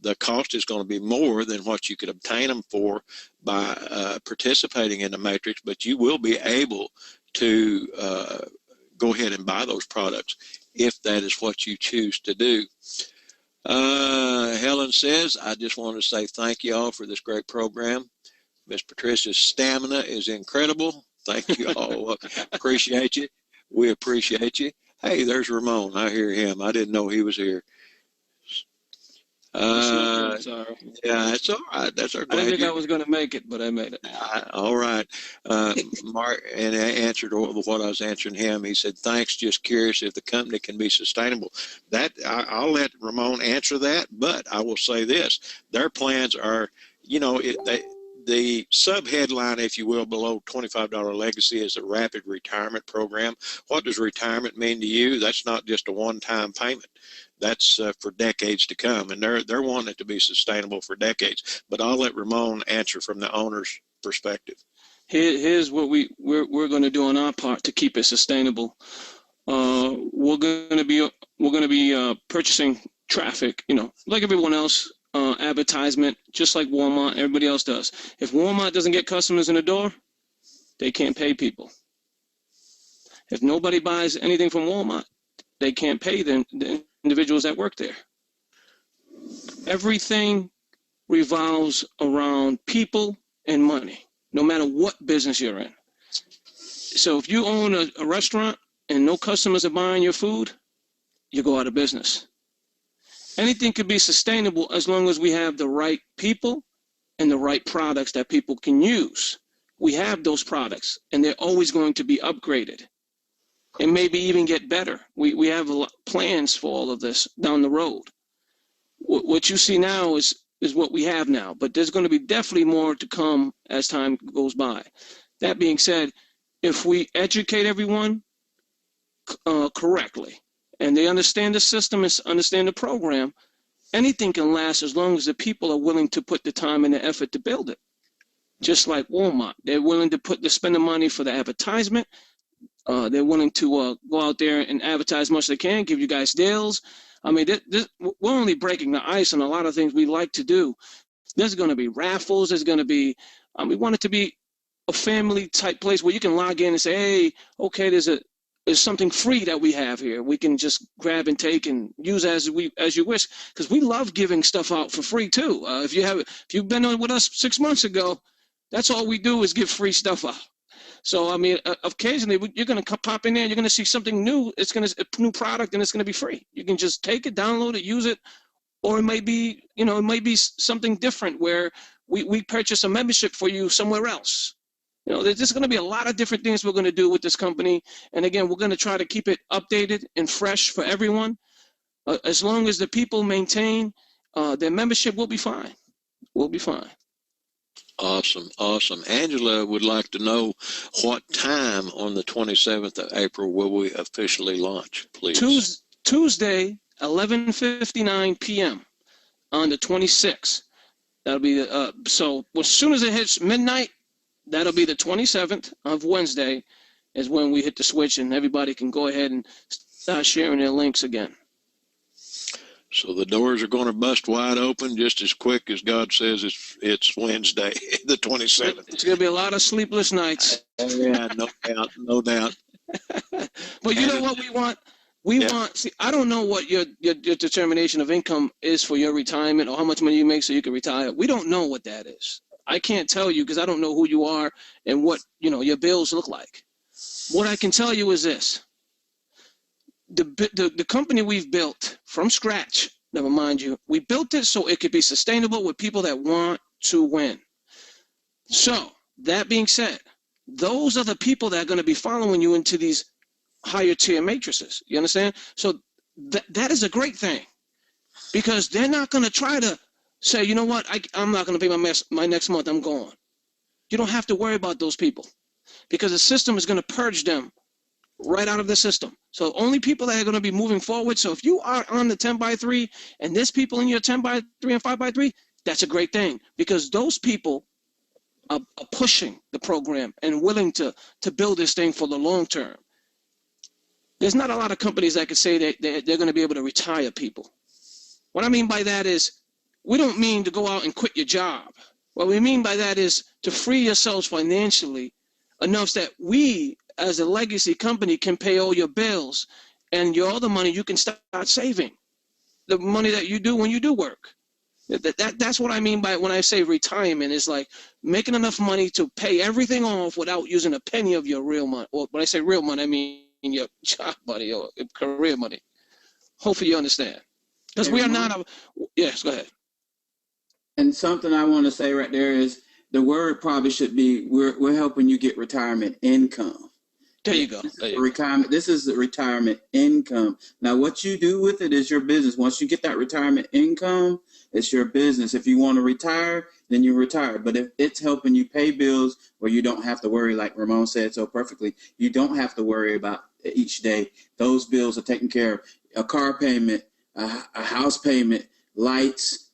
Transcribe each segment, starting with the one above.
the cost is going to be more than what you could obtain them for by participating in the matrix, but you will be able to go ahead and buy those products if that is what you choose to do. Helen says, I just want to say thank you all for this great program. Miss Patricia's stamina is incredible. Thank you all. Appreciate you. We appreciate you. Hey, there's Ramon. I hear him. I didn't know he was here. Yeah, it's all right. That's our. I didn't think I was going to make it, but I made it. All right. Mark, and I answered what I was answering him. He said, thanks. Just curious if the company can be sustainable. That I'll let Ramon answer that, but I will say this. Their plans are, you know, the sub-headline, if you will, below $25 legacy is a rapid retirement program. What does retirement mean to you? That's not just a one-time payment. That's for decades to come, and they're wanting it to be sustainable for decades. But I'll let Ramon answer from the owner's perspective. Here's what we're going to do on our part to keep it sustainable. We're going to be purchasing traffic, you know, like everyone else. Advertisement, just like Walmart, everybody else does. If Walmart doesn't get customers in the door, they can't pay people. If nobody buys anything from Walmart, they can't pay the individuals that work there. Everything revolves around people and money, no matter what business you're in. So if you own a restaurant and no customers are buying your food, you go out of business. Anything could be sustainable as long as we have the right people and the right products that people can use. We have those products, and they're always going to be upgraded and maybe even get better. We have plans for all of this down the road. What you see now is what we have now, but there's going to be definitely more to come as time goes by. That being said, if we educate everyone correctly, and they understand the system and understand the program, anything can last as long as the people are willing to put the time and the effort to build it. Just like Walmart, they're willing to spend the money for the advertisement. They're willing to go out there and advertise much they can, give you guys deals. I mean, we're only breaking the ice on a lot of things we like to do. There's going to be raffles. There's going to be, we want it to be a family type place where you can log in and say, hey, okay, there's something free that we have here. We can just grab and take and use as you wish, because we love giving stuff out for free too. If you've been on with us 6 months ago, that's all we do is give free stuff out. So I mean, occasionally you're going to pop in there, you're going to see something new. It's a new product, and it's going to be free. You can just take it, download it, use it, or it may be, it might be something different where we purchase a membership for you somewhere else. There's just going to be a lot of different things we're going to do with this company. And again, we're going to try to keep it updated and fresh for everyone. As long as the people maintain their membership, we'll be fine. We'll be fine. Awesome. Awesome. Angela would like to know what time on the 27th of April will we officially launch, please? Tuesday, 11:59 p.m. on the 26th. That'll be so as soon as it hits midnight, that'll be the 27th of Wednesday is when we hit the switch, and everybody can go ahead and start sharing their links again. So the doors are going to bust wide open just as quick as God says it's Wednesday, the 27th. It's going to be a lot of sleepless nights. Yeah, no doubt. But you know what we want? See, I don't know what your determination of income is for your retirement or how much money you make so you can retire. We don't know what that is. I can't tell you because I don't know who you are and what, your bills look like. What I can tell you is this. The company we've built from scratch, never mind you, we built it so it could be sustainable with people that want to win. So, that being said, those are the people that are going to be following you into these higher tier matrices. You understand? So, that is a great thing because they're not going to try to say, you know what, I'm not going to pay my next month, I'm gone. You don't have to worry about those people because the system is going to purge them right out of the system. So only people that are going to be moving forward. So if you are on the 10x3 and there's people in your 10x3 and 5x3, that's a great thing because those people are pushing the program and willing to build this thing for the long term. There's not a lot of companies that could say that they're going to be able to retire people. What I mean by that is we don't mean to go out and quit your job. What we mean by that is to free yourselves financially enough that we, as a legacy company, can pay all your bills, and your other money you can start saving. The money that you do when you do work. That's what I mean by when I say retirement, is like making enough money to pay everything off without using a penny of your real money. Or when I say real money, I mean your job money or career money. Hopefully you understand. Because we are not yes, go ahead. And something I want to say right there is the word probably should be we're helping you get retirement income. There you go. This is the retirement income. Now, what you do with it is your business. Once you get that retirement income, it's your business. If you want to retire, then you retire. But if it's helping you pay bills where you don't have to worry, like Ramon said so perfectly, you don't have to worry about each day. Those bills are taken care of. A car payment, a house payment, lights,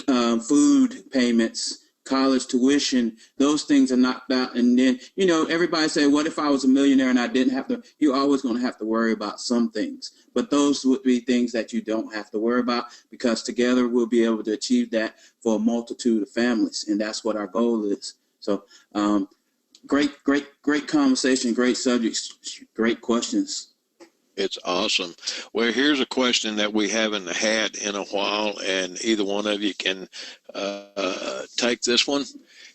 food payments, college tuition, those things are knocked out. And then, everybody say, what if I was a millionaire and I didn't have to? You're always going to have to worry about some things. But those would be things that you don't have to worry about, because together we'll be able to achieve that for a multitude of families. And that's what our goal is. So great conversation, great subjects, great questions. It's awesome. Well, here's a question that we haven't had in a while, and either one of you can take this one.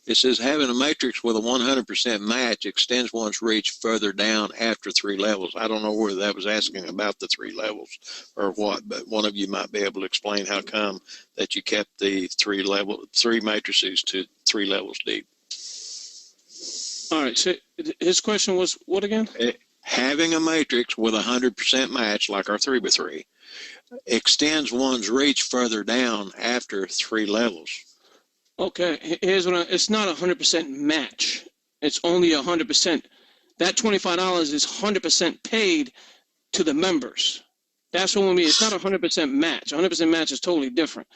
It says, having a matrix with a 100% match extends one's reach further down after 3 levels. I don't know whether that was asking about the 3 levels or what, but one of you might be able to explain how come that you kept the 3 matrices to 3 levels deep. All right. So his question was what again? Having a matrix with a 100% match, like our 3x3, extends one's reach further down after 3 levels. Okay, here's what it's not a 100% match. It's only 100%. That $25 is 100% paid to the members. That's what we mean. It's not a 100% match. 100% match is totally different.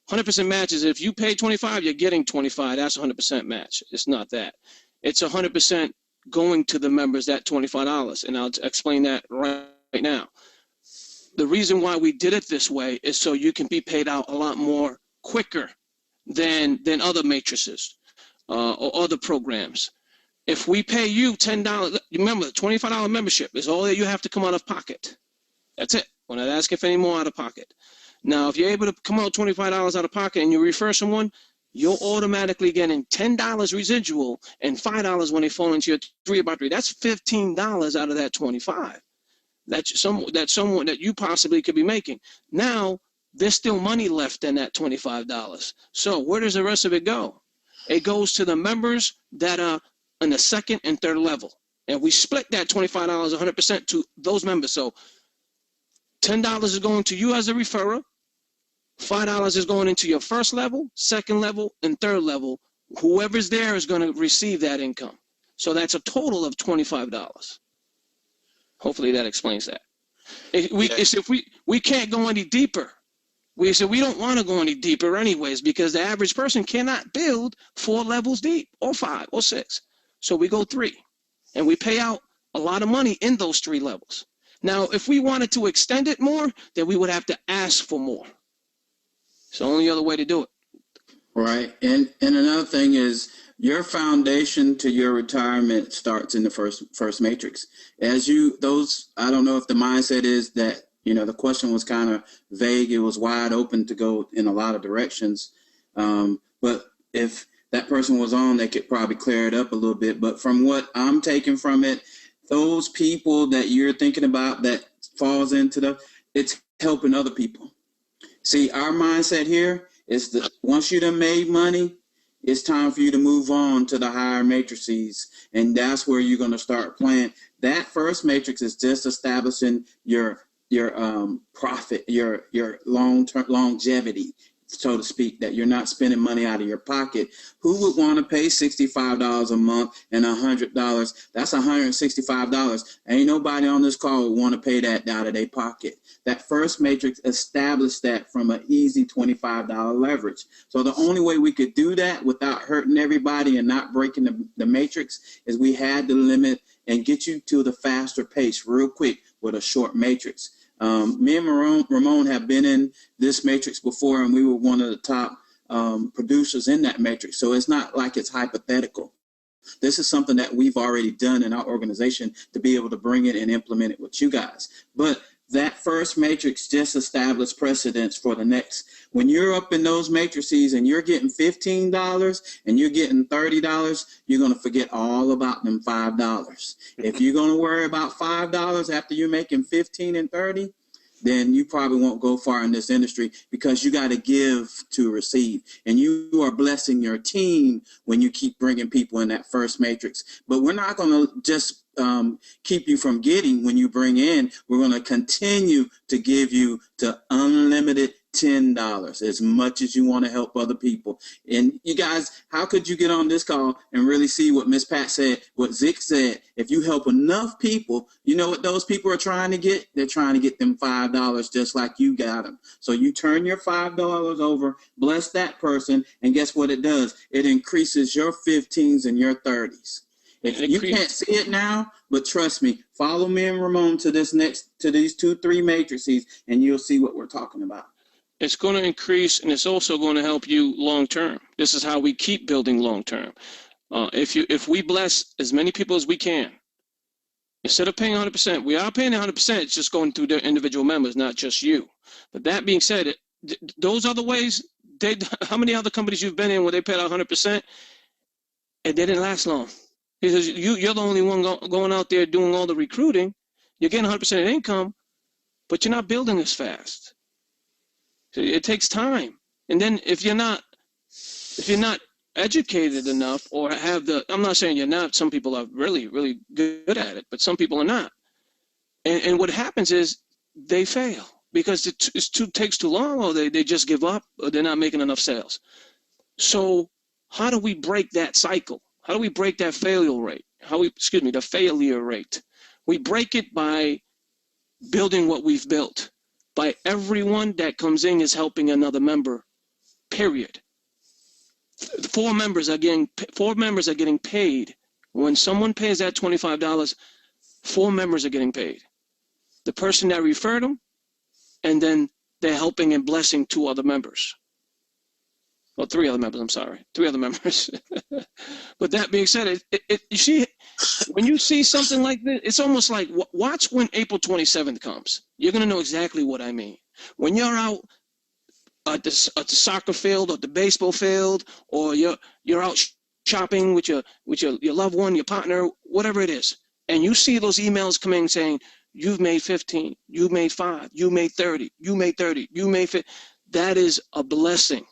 100% match is if you pay 25, you're getting 25. That's a 100% match. It's not that. It's 100% going to the members, that $25, and I'll explain that right now. The reason why we did it this way is so you can be paid out a lot more quicker than other matrices or other programs. If we pay you $10, remember the $25 membership is all that you have to come out of pocket. That's it. We're not asking for any more out of pocket. Now, if you're able to come out $25 out of pocket and you refer someone, you're automatically getting $10 residual and $5 when they fall into your 3x3. That's $15 out of that 25. That's someone that you possibly could be making. Now, there's still money left in that $25. So where does the rest of it go? It goes to the members that are on the 2nd and 3rd level. And we split that $25 100% to those members. So $10 is going to you as a referrer. $5 is going into your 1st level, 2nd level, and 3rd level. Whoever's there is going to receive that income. So that's a total of $25. Hopefully that explains that. We can't go any deeper. We said we don't want to go any deeper anyways, because the average person cannot build 4 levels deep or 5 or 6. So we go 3, and we pay out a lot of money in those 3 levels. Now, if we wanted to extend it more, then we would have to ask for more. It's the only other way to do it. Right. And another thing is your foundation to your retirement starts in the first matrix. I don't know if the mindset is that, the question was kind of vague. It was wide open to go in a lot of directions. But if that person was on, they could probably clear it up a little bit. But from what I'm taking from it, those people that you're thinking about that falls into it's helping other people. See, our mindset here is that once you done made money, it's time for you to move on to the higher matrices, and that's where you're going to start playing. That first matrix is just establishing your profit, your long-term longevity, so to speak, that you're not spending money out of your pocket. Who would want to pay $65 a month and $100? That's $165. Ain't nobody on this call would want to pay that out of their pocket. That first matrix established that from an easy $25 leverage. So the only way we could do that without hurting everybody and not breaking the matrix is we had to limit and get you to the faster pace real quick with a short matrix. Me and Ramon have been in this matrix before, and we were one of the top producers in that matrix. So it's not like it's hypothetical. This is something that we've already done in our organization to be able to bring it and implement it with you guys. But that first matrix just established precedence for the next. When you're up in those matrices and you're getting $15 and you're getting $30, you're going to forget all about them $5. If you're going to worry about $5 after you're making 15 and 30, then you probably won't go far in this industry, because you got to give to receive. And you are blessing your team when you keep bringing people in that first matrix. But we're not going to just keep you from getting when you bring in. We're going to continue to give you to unlimited $10, as much as you want to help other people. And you guys, how could you get on this call and really see what Miss Pat said, what Zick said? If you help enough people, you know what those people are trying to get? They're trying to get them $5 just like you got them. So you turn your $5 over, bless that person, and guess what it does? It increases your 15s and your 30s. If you can't see it now, but trust me, follow me and Ramon to these 2-3 matrices, and you'll see what we're talking about. It's going to increase, and it's also going to help you long term. This is how we keep building long term. If we bless as many people as we can, instead of paying 100%, we are paying 100%. It's just going through their individual members, not just you. But that being said, those other ways, how many other companies you've been in where they paid 100% and they didn't last long? Because you're the only one going out there doing all the recruiting. You're getting 100% of income, but you're not building as fast. So it takes time. And then if you're not educated enough, or I'm not saying you're not, some people are really, really good at it, but some people are not. And what happens is they fail because it takes too long, or they just give up, or they're not making enough sales. So how do we break that cycle? How do we break that failure rate? The failure rate. We break it by building what we've built. By everyone that comes in is helping another member, period. 4 members are getting paid. When someone pays that $25, 4 members are getting paid. The person that referred them, and then they're helping and blessing 2 other members. Well, 3 other members, I'm sorry. 3 other members. But that being said, you see, when you see something like this, it's almost like, watch when April 27th comes. You're going to know exactly what I mean. When you're out at the soccer field or the baseball field, or you're out shopping with your loved one, your partner, whatever it is, and you see those emails coming saying, you've made 15, you made 5, you made 30, you made 30, you made 50. That is a blessing.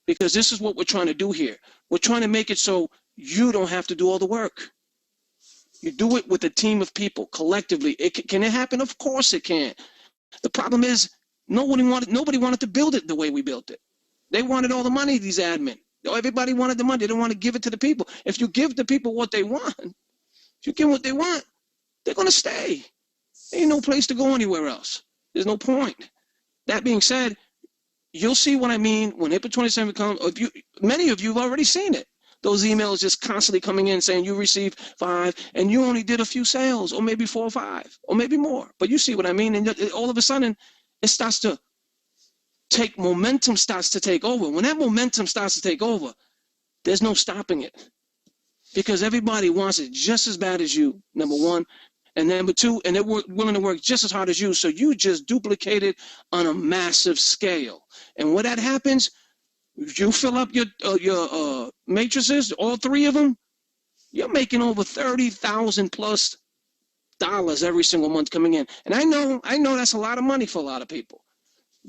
Because this is what we're trying to do here. We're trying to make it so you don't have to do all the work. You do it with a team of people, collectively. Can it happen? Of course it can. The problem is nobody wanted to build it the way we built it. They wanted all the money, these admin. Everybody wanted the money. They didn't want to give it to the people. If you give the people what they want, they're going to stay. There ain't no place to go anywhere else. There's no point. That being said, you'll see what I mean when April 27th comes. Many of you have already seen it. Those emails just constantly coming in saying you received 5 and you only did a few sales, or maybe 4 or 5, or maybe more. But you see what I mean? And all of a sudden, it starts to take momentum, starts to take over. When that momentum starts to take over, there's no stopping it, because everybody wants it just as bad as you, number one. And number 2, and they're willing to work just as hard as you. So you just duplicate it on a massive scale. And when that happens, you fill up your matrices, all 3 of them, you're making over $30,000 plus every single month coming in. And I know that's a lot of money for a lot of people.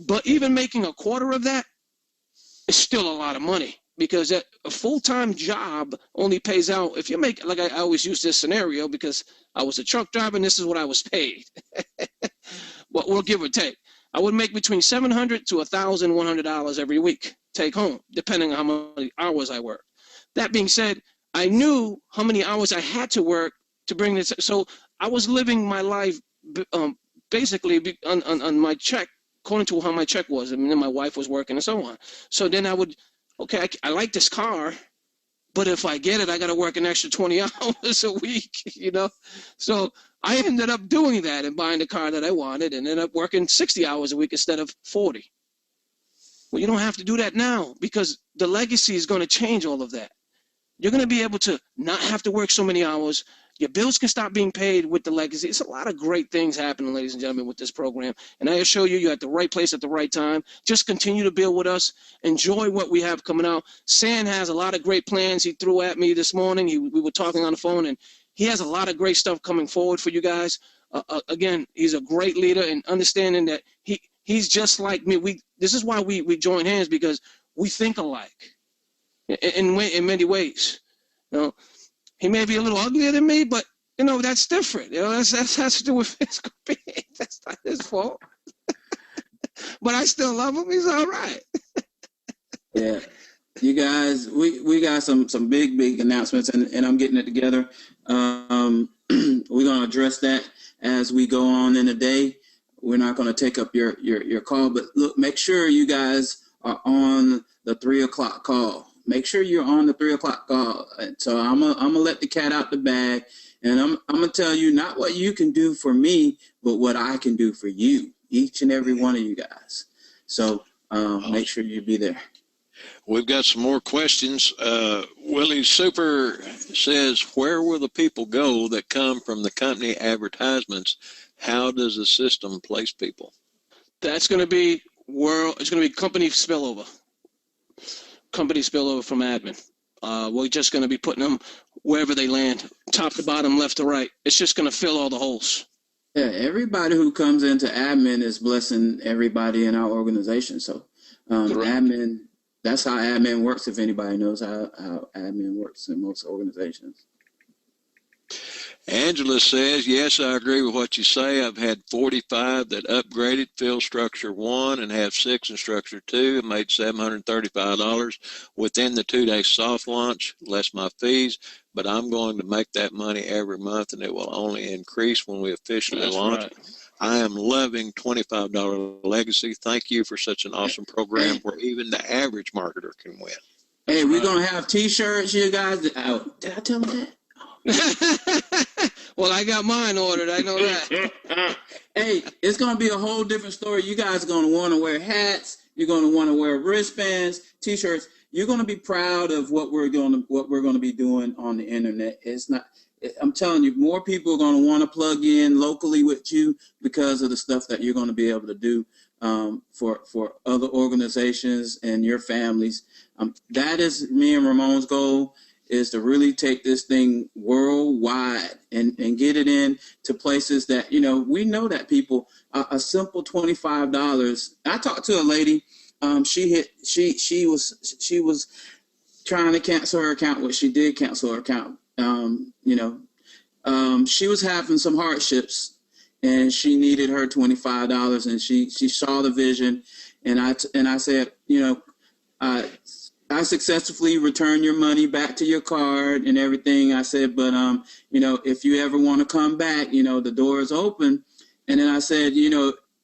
But even making a quarter of that is still a lot of money, because a full-time job only pays out, if you make, like I always use this scenario because I was a truck driver and this is what I was paid. Well, we'll give or take. I would make between $700 to $1,100 every week, take home, depending on how many hours I work. That being said, I knew how many hours I had to work to bring this. So I was living my life basically on my check, according to how my check was. I mean, then my wife was working and so on. So then I would, okay, I like this car, but if I get it, I got to work an extra 20 hours a week, So I ended up doing that and buying the car that I wanted, and ended up working 60 hours a week instead of 40. Well, you don't have to do that now because the legacy is going to change all of that. You're going to be able to not have to work so many hours. Your bills can stop being paid with the legacy. It's a lot of great things happening, ladies and gentlemen, with this program. And I assure you, you're at the right place at the right time. Just continue to build with us. Enjoy what we have coming out. San has a lot of great plans he threw at me this morning. We were talking on the phone, and he has a lot of great stuff coming forward for you guys. Again, he's a great leader, and understanding that he's just like me. This is why we join hands, because we think alike in many ways. You know, he may be a little uglier than me, but you know that's different. You know, that has to do with physical being. That's not his fault. But I still love him. He's all right. Yeah, you guys, we got some big announcements, and I'm getting it together. We're gonna address that as we go on in the day. We're not gonna take up your call, but look, make sure you guys are on the 3 o'clock call. Make sure you're on the 3 o'clock call. So I'm gonna let the cat out the bag, and I'm gonna tell you not what you can do for me, but what I can do for you, each and every one of you guys. So make sure you be there. We've got some more questions. Willie Souper says, where will the people go that come from the company advertisements? How does the system place people? That's going to be it's going to be company spillover. Company spillover from admin. We're just going to be putting them wherever they land, top to bottom, left to right. It's just going to fill all the holes. Yeah, everybody who comes into admin is blessing everybody in our organization. So admin, that's how admin works, if anybody knows how admin works in most organizations. Angela says, yes, I agree with what you say. I've had 45 that upgraded field structure 1 and have 6 in structure 2 and made $735 within the 2-day soft launch, less my fees. But I'm going to make that money every month, and it will only increase when we officially launch. Right. I am loving $25 Legacy. Thank you for such an awesome program where even the average marketer can win. Hey, we're going to have T-shirts, you guys. Did I tell them that? Well, I got mine ordered. I know that. Hey, it's going to be a whole different story. You guys are going to want to wear hats. You're going to want to wear wristbands, T-shirts. You're going to be proud of what we're going to be doing on the internet. It's not. I'm telling you, more people are going to want to plug in locally with you because of the stuff that you're going to be able to do for other organizations and your families. That is me and Ramon's goal, is to really take this thing worldwide and get it in to places that, you know, we know that people, a simple $25. I talked to a lady, she was trying to cancel her account, which she did cancel her account. She was having some hardships and she needed her $25, and she saw the vision, and I said, I successfully returned your money back to your card and everything. I said, but if you ever want to come back, the door is open. And then I said,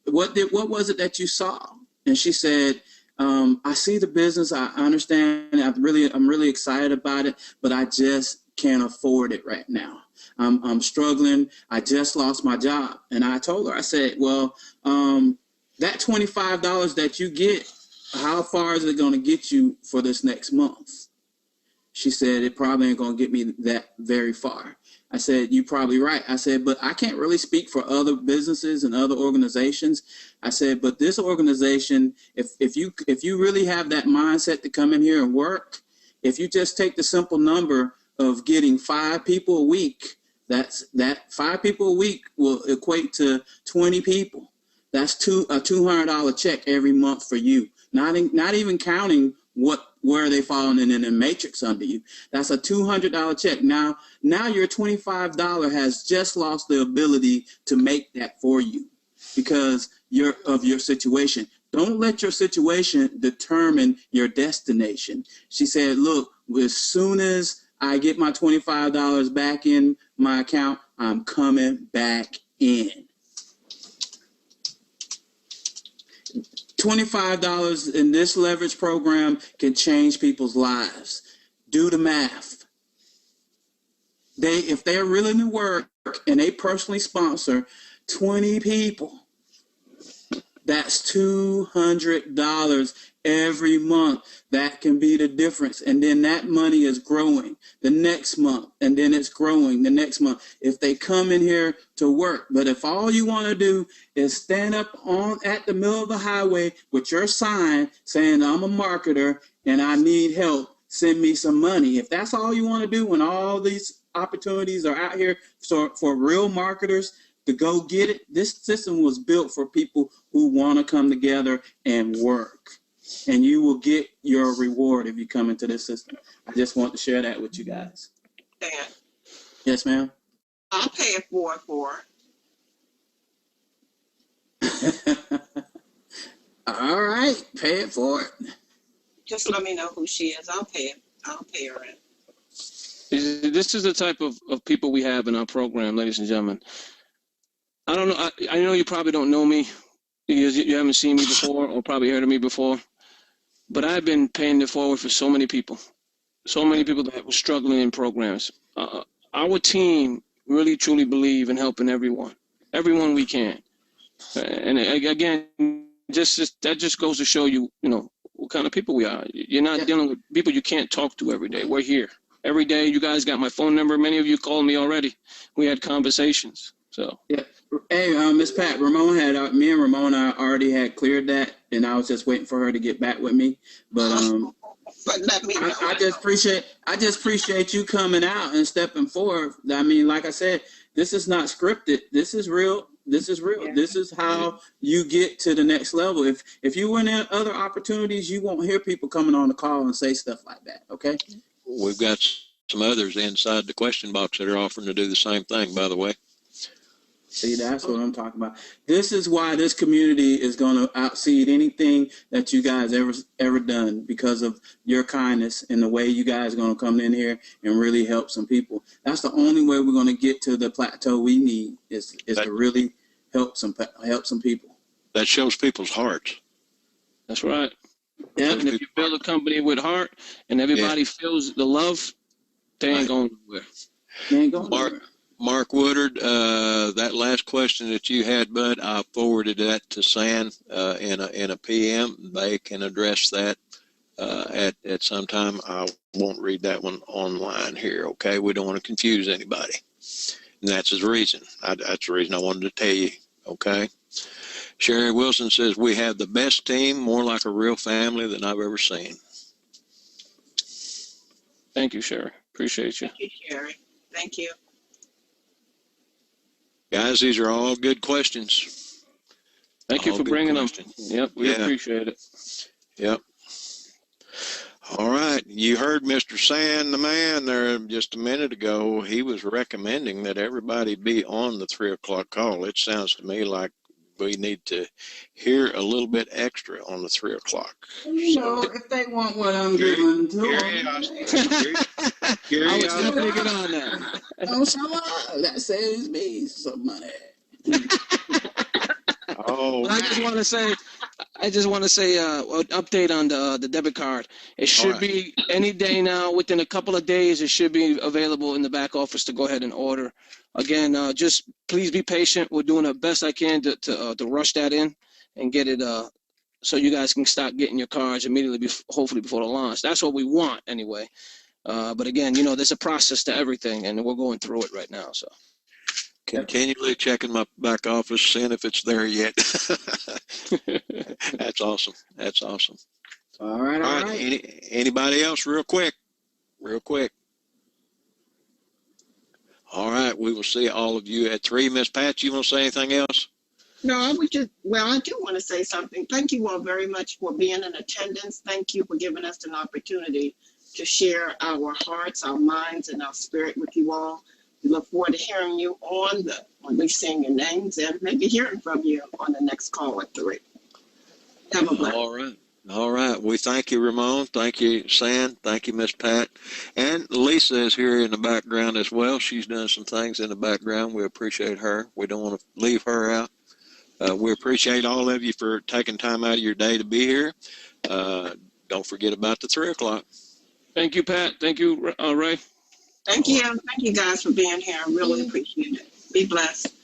what was it that you saw? And she said, I see the business. I understand. I'm really excited about it, but I just can't afford it right now. I'm struggling. I just lost my job. And I told her, I said, well, that $25 that you get, how far is it going to get you for this next month? She said, it probably ain't going to get me that very far. I said, you're probably right. I said, but I can't really speak for other businesses and other organizations. I said, but this organization, if you really have that mindset to come in here and work, if you just take the simple number of getting 5 people a week, that 5 people a week will equate to 20 people. That's a $200 check every month for you. Not even counting where they falling in the matrix under you. That's a $200 check. Now your $25 has just lost the ability to make that for you because of your situation. Don't let your situation determine your destination. She said, look, as soon as I get my $25 back in my account, I'm coming back in. $25 in this leverage program can change people's lives. Do the math. If they're willing to work and they personally sponsor 20 people, that's $200 every month. That can be the difference. And then that money is growing the next month, and then it's growing the next month if they come in here to work. But if all you want to do is stand up at the middle of the highway with your sign saying, I'm a marketer and I need help, send me some money. If that's all you want to do when all these opportunities are out here for real marketers to go get it, this system was built for people who want to come together and work. And you will get your reward if you come into this system. I just want to share that with you guys. Dan, Yes, ma'am. I'll pay it forward for it. All right, pay it forward. Just let me know who she is. I'll pay it. I'll pay her in. This is the type of people we have in our program, ladies and gentlemen. I don't know. I know you probably don't know me because you haven't seen me before or probably heard of me before. But I've been paying it forward for so many people that were struggling in programs. Our team really, truly believe in helping everyone we can. And again, that just goes to show you, what kind of people we are. You're not dealing with people you can't talk to every day. We're here every day. You guys got my phone number. Many of you called me already. We had conversations. So yeah. Hey, Miss Pat, me and Ramona already had cleared that, and I was just waiting for her to get back with me. But let me know. I just appreciate you coming out and stepping forward. I mean, like I said, this is not scripted. This is real. This is real. Yeah. This is how you get to the next level. If you went in other opportunities, you won't hear people coming on the call and say stuff like that. Okay. We've got some others inside the question box that are offering to do the same thing, by the way. See, that's what I'm talking about. This is why this community is going to outseed anything that you guys ever done, because of your kindness and the way you guys are going to come in here and really help some people. That's the only way we're going to get to the plateau we need is to really help some people. That shows people's hearts. That's right. Yeah. And if you build a company with heart and everybody feels the love, they ain't going nowhere. They ain't going nowhere. Mark Woodard, that last question that you had, Bud, I forwarded that to San in a PM. They can address that at some time. I won't read that one online here, okay? We don't want to confuse anybody. And that's the reason. That's the reason I wanted to tell you, okay? Sherry Wilson says, we have the best team, more like a real family than I've ever seen. Thank you, Sherry. Appreciate you. Thank you, Sherry. Thank you. Guys, these are all good questions. Thank you for bringing them. Yep, we appreciate it. Yep. All right. You heard Mr. Sand, the man, there just a minute ago. He was recommending that everybody be on the 3 o'clock call. It sounds to me like we need to hear a little bit extra on the 3 o'clock. If they want what I'm giving to them. I was definitely get on that. Don't show up. That saves me some money. Oh, I just want to say, update on the debit card. It should be any day now. Within a couple of days, it should be available in the back office to go ahead and order. Again, just please be patient. We're doing the best I can to rush that in and get it so you guys can start getting your cards immediately, hopefully before the launch. That's what we want anyway. But again, there's a process to everything, and we're going through it right now. So continually checking my back office, seeing if it's there yet. That's awesome. That's awesome. All right. Anybody else real quick? All right. We will see all of you at 3. Miss Pat, you want to say anything else? No, I do want to say something. Thank you all very much for being in attendance. Thank you for giving us an opportunity to share our hearts, our minds, and our spirit with you all. We look forward to hearing you on least seeing your names and maybe hearing from you on the next call at 3. Have a blessed. All right. We thank you, Ramon. Thank you, San. Thank you, Miss Pat. And Lisa is here in the background as well. She's done some things in the background. We appreciate her. We don't want to leave her out. We appreciate all of you for taking time out of your day to be here. Don't forget about the 3 o'clock. Thank you, Pat. Thank you, Ray. Thank you. Thank you guys for being here. I really appreciate it. Be blessed.